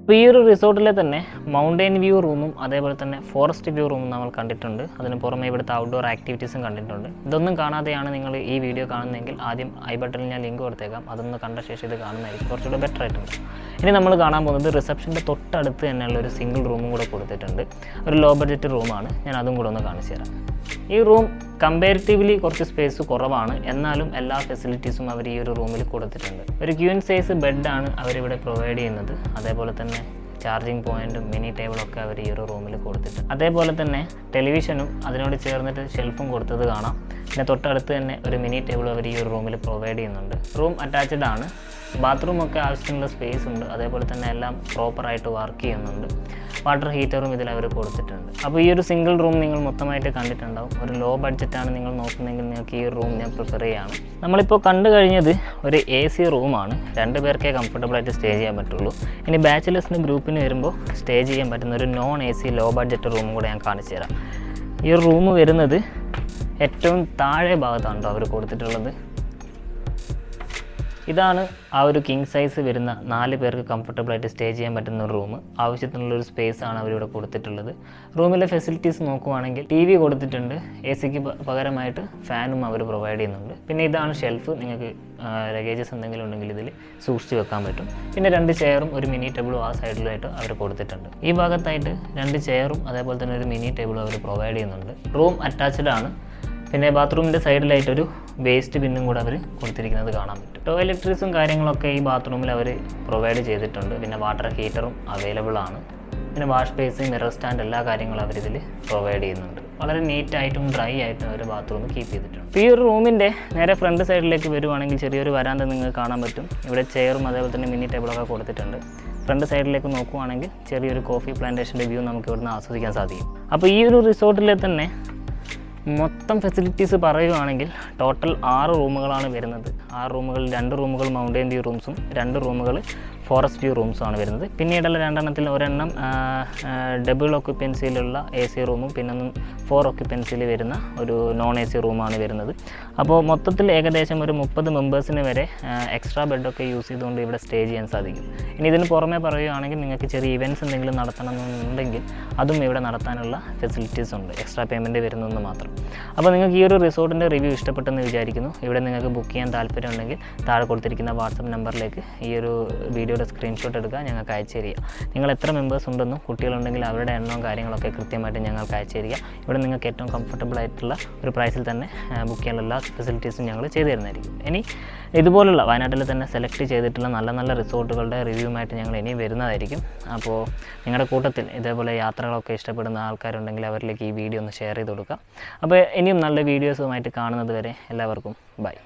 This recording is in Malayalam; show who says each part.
Speaker 1: അപ്പോൾ ഈ ഒരു റിസോർട്ടിലെ തന്നെ മൗണ്ടൻ വ്യൂ റൂമും അതേപോലെ തന്നെ ഫോറസ്റ്റ് വ്യൂ റൂമും നമ്മൾ കണ്ടിട്ടുണ്ട്. അതിന് പുറമെ ഇവിടുത്തെ ഔട്ട്ഡോർ ആക്ടിവിറ്റീസും കണ്ടിട്ടുണ്ട്. ഇതൊന്നും കാണാതെയാണ് നിങ്ങൾ ഈ വീഡിയോ കാണുന്നതെങ്കിൽ ആദ്യം ഐ ബട്ടണിൽ ഞാൻ ലിങ്ക് കൊടുത്തേക്കാം. അതൊന്ന് കണ്ട ശേഷം ഇത് കാണുന്നതായിരിക്കും കുറച്ചുകൂടെ ബെറ്റർ ആയിട്ടുണ്ട്. ഇനി നമ്മൾ കാണാൻ പോകുന്നത് റിസപ്ഷൻ്റെ തൊട്ടടുത്ത് തന്നെയുള്ള ഒരു സിംഗിൾ റൂമും കൂടെ കൊടുത്തിട്ടുണ്ട്. ഒരു ലോ ബഡ്ജറ്റ് റൂമാണ്. ഞാൻ അതും കൂടെ ഒന്ന് കാണിച്ചു തരാം. ഈ റൂം കമ്പാരിറ്റീവ്ലി കുറച്ച് സ്പേസ് കുറവാണ്, എന്നാലും എല്ലാ ഫെസിലിറ്റീസും അവർ ഈ ഒരു റൂമിൽ കൊടുത്തിട്ടുണ്ട്. ഒരു ക്യൂൻ സൈസ് ബെഡാണ് അവരിവിടെ പ്രൊവൈഡ് ചെയ്യുന്നത്. അതേപോലെ തന്നെ ചാർജിങ് പോയിൻറ്റും മിനി ടേബിളൊക്കെ അവർ ഈ ഒരു റൂമിൽ കൊടുത്തിട്ടുണ്ട്. അതേപോലെ തന്നെ ടെലിവിഷനും അതിനോട് ചേർന്നിട്ട് ഷെൽഫും കൊടുത്തത് കാണാം. പിന്നെ തൊട്ടടുത്ത് തന്നെ ഒരു മിനി ടേബിൾ അവർ ഈ ഒരു റൂമിൽ പ്രൊവൈഡ് ചെയ്യുന്നുണ്ട്. റൂം അറ്റാച്ച്ഡ് ആണ്. ബാത്റൂമൊക്കെ ആവശ്യത്തിനുള്ള സ്പേസ് ഉണ്ട്. അതേപോലെ തന്നെ എല്ലാം പ്രോപ്പറായിട്ട് വർക്ക് ചെയ്യുന്നുണ്ട്. വാട്ടർ ഹീറ്ററും ഇതിൽ അവർ കൊടുത്തിട്ടുണ്ട്. അപ്പോൾ ഈ ഒരു സിംഗിൾ റൂം നിങ്ങൾ മൊത്തമായിട്ട് കണ്ടിട്ടുണ്ടാവും. ഒരു ലോ ബഡ്ജറ്റാണ് നിങ്ങൾ നോക്കുന്നതെങ്കിൽ നിങ്ങൾക്ക് ഈ റൂം ഞാൻ പ്രിഫർ ചെയ്യുകയാണ്. നമ്മളിപ്പോൾ കണ്ടു കഴിഞ്ഞത് ഒരു AC റൂമാണ്. 2 പേർക്കേ കംഫർട്ടബിളായിട്ട് സ്റ്റേ ചെയ്യാൻ പറ്റുള്ളൂ. ഇനി ബാച്ചിലേഴ്സിന് ഗ്രൂപ്പിന് വരുമ്പോൾ സ്റ്റേ ചെയ്യാൻ പറ്റുന്ന ഒരു നോൺ AC ലോ ബഡ്ജറ്റ് റൂമും കൂടെ ഞാൻ കാണിച്ചു തരാം. ഈ ഒരു റൂം വരുന്നത് ഏറ്റവും താഴെ ഭാഗത്താണ് അവർ കൊടുത്തിട്ടുള്ളത്. ഇതാണ് ആ ഒരു കിങ് സൈസ് വരുന്ന 4 പേർക്ക് കംഫർട്ടബിളായിട്ട് സ്റ്റേ ചെയ്യാൻ പറ്റുന്ന ഒരു റൂം. ആവശ്യത്തിനുള്ളൊരു സ്പേസാണ് അവരിവിടെ കൊടുത്തിട്ടുള്ളത്. റൂമിലെ ഫെസിലിറ്റീസ് നോക്കുവാണെങ്കിൽ TV കൊടുത്തിട്ടുണ്ട്. AC-ക്ക് പകരമായിട്ട് ഫാനും അവർ പ്രൊവൈഡ് ചെയ്യുന്നുണ്ട്. പിന്നെ ഇതാണ് ഷെൽഫ്. നിങ്ങൾക്ക് ലഗേജസ് എന്തെങ്കിലും ഉണ്ടെങ്കിൽ ഇതിൽ സൂക്ഷിച്ച് വെക്കാൻ പറ്റും. പിന്നെ 2 ചെയറും ഒരു മിനി ടേബിളും ആ സൈഡിലായിട്ട് അവർ കൊടുത്തിട്ടുണ്ട്. ഈ ഭാഗത്തായിട്ട് 2 ചെയറും അതേപോലെ തന്നെ ഒരു മിനി ടേബിളും അവർ പ്രൊവൈഡ് ചെയ്യുന്നുണ്ട്. റൂം അറ്റാച്ച്ഡ് ആണ്. പിന്നെ ബാത്റൂമിൻ്റെ സൈഡിലായിട്ടൊരു വേസ്റ്റ് ബിന്നും കൂടെ അവർ കൊടുത്തിരിക്കുന്നത് കാണാൻ പറ്റും. ടോയ്ലറ്ററീസും കാര്യങ്ങളൊക്കെ ഈ ബാത്റൂമിൽ അവർ പ്രൊവൈഡ് ചെയ്തിട്ടുണ്ട്. പിന്നെ വാട്ടർ ഹീറ്ററും അവൈലബിൾ ആണ്. പിന്നെ വാഷ് ബേസ്, മിറർ സ്റ്റാൻഡ് എല്ലാ കാര്യങ്ങളും അവരിതിൽ പ്രൊവൈഡ് ചെയ്യുന്നുണ്ട്. വളരെ നീറ്റായിട്ടും ഡ്രൈ ആയിട്ടും അവർ ബാത്റൂം കീപ്പ് ചെയ്തിട്ടുണ്ട്. ഈ ഒരു റൂമിൻ്റെ നേരെ ഫ്രണ്ട് സൈഡിലേക്ക് വരുവാണെങ്കിൽ ചെറിയൊരു വരാന്ത നിങ്ങൾക്ക് കാണാൻ പറ്റും. ഇവിടെ ചെയറും അതേപോലെ തന്നെ മിനി ടേബിളൊക്കെ കൊടുത്തിട്ടുണ്ട്. ഫ്രണ്ട് സൈഡിലേക്ക് നോക്കുവാണെങ്കിൽ ചെറിയൊരു കോഫി പ്ലാന്റേഷൻ്റെ വ്യൂ നമുക്ക് ഇവിടുന്ന് ആസ്വദിക്കാൻ സാധിക്കും. അപ്പോൾ ഈ ഒരു റിസോർട്ടിലെ തന്നെ മൊത്തം ഫെസിലിറ്റീസ് പറയുകയാണെങ്കിൽ ടോട്ടൽ 6 റൂമുകളാണ് വരുന്നത്. 6 റൂമുകളിൽ 2 റൂമുകൾ മൗണ്ടൻ വ്യൂ റൂംസും 2 റൂമുകൾ ഫോറസ്റ്റ് വ്യൂ റൂംസുമാണ് വരുന്നത്. പിന്നീടുള്ള 2 ഒരെണ്ണം ഡബിൾ ഓക്യുപ്പൻസിയിലുള്ള AC റൂമും പിന്നെ 4 ഓക്യുപ്പൻസിയിൽ വരുന്ന ഒരു നോൺ AC റൂമാണ് വരുന്നത്. അപ്പോൾ മൊത്തത്തിൽ ഏകദേശം ഒരു 30 മെമ്പേഴ്സിന് വരെ എക്സ്ട്രാ ബെഡൊക്കെ യൂസ് ചെയ്തുകൊണ്ട് ഇവിടെ സ്റ്റേ ചെയ്യാൻ സാധിക്കും. ഇനി ഇതിന് പുറമെ പറയുകയാണെങ്കിൽ നിങ്ങൾക്ക് ചെറിയ ഇവൻറ്റ്സ് എന്തെങ്കിലും നടത്തണമെന്നുണ്ടെങ്കിൽ അതും ഇവിടെ നടത്താനുള്ള ഫെസിലിറ്റീസ് ഉണ്ട്. എക്സ്ട്രാ പേയ്മെൻറ്റ് വരുന്നതെന്ന് മാത്രം. അപ്പോൾ നിങ്ങൾക്ക് ഈ ഒരു റിസോർട്ടിൻ്റെ റിവ്യൂ ഇഷ്ടപ്പെട്ടെന്ന് വിചാരിക്കുന്നു. ഇവിടെ നിങ്ങൾക്ക് ബുക്ക് ചെയ്യാൻ താല്പര്യമുണ്ടെങ്കിൽ താഴെ കൊടുത്തിരിക്കുന്ന വാട്സപ്പ് നമ്പറിലേക്ക് ഈ ഒരു വീഡിയോയുടെ സ്ക്രീൻഷോട്ട് എടുക്കുക, ഞങ്ങൾക്ക് അയച്ചു തരിക. നിങ്ങൾ എത്ര മെമ്പേഴ്സ് ഉണ്ടെന്നും കുട്ടികളുണ്ടെങ്കിൽ അവരുടെ എണ്ണവും കാര്യങ്ങളൊക്കെ കൃത്യമായിട്ട് ഞങ്ങൾക്ക് അയച്ചു തരിക. ഇവിടെ നിങ്ങൾക്ക് ഏറ്റവും കംഫർട്ടബിൾ ആയിട്ടുള്ള ഒരു പ്രൈസിൽ തന്നെ ബുക്ക് ചെയ്യാനുള്ള എല്ലാ ഫെസിലിറ്റീസും ഞങ്ങൾ ചെയ്തു തരുന്നതായിരിക്കും. ഇനി ഇതുപോലുള്ള വയനാട്ടിൽ തന്നെ സെലക്ട് ചെയ്തിട്ടുള്ള നല്ല നല്ല റിസോർട്ടുകളുടെ റിവ്യൂമായിട്ട് ഞങ്ങൾ ഇനി വരുന്നതായിരിക്കും. അപ്പോൾ നിങ്ങളുടെ കൂട്ടത്തിൽ ഇതേപോലെ യാത്രകളൊക്കെ ഇഷ്ടപ്പെടുന്ന ആൾക്കാരുണ്ടെങ്കിൽ അവരിലേക്ക് ഈ വീഡിയോ ഒന്ന് ഷെയർ ചെയ്ത് കൊടുക്കുക. അപ്പോൾ ഇനിയും നല്ല വീഡിയോസുമായിട്ട് കാണുന്നത് വരെ എല്ലാവർക്കും ബൈ.